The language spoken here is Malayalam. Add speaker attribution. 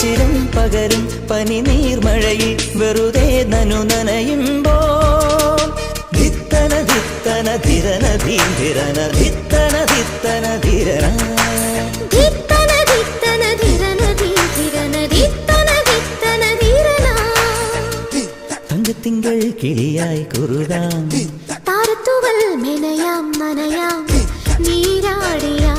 Speaker 1: ശിശിരം പകരും പനി നീർമഴയിൽ വെറുതെ നനു നനയുമ്പോൾ ധിത്തന ധിത്തന ധിരന ധീരന ധിത്തന ധിത്തന ധിരന
Speaker 2: ധിത്തന ധിത്തന ധിരന ധീരന ധിത്തന ധിത്തന ധിരന
Speaker 1: തങ്കത്തിങ്കൾ കിളിയായി കുറുതാം
Speaker 2: താരത്തുവൽ മെനയാം നനയാം നീരാടിയാ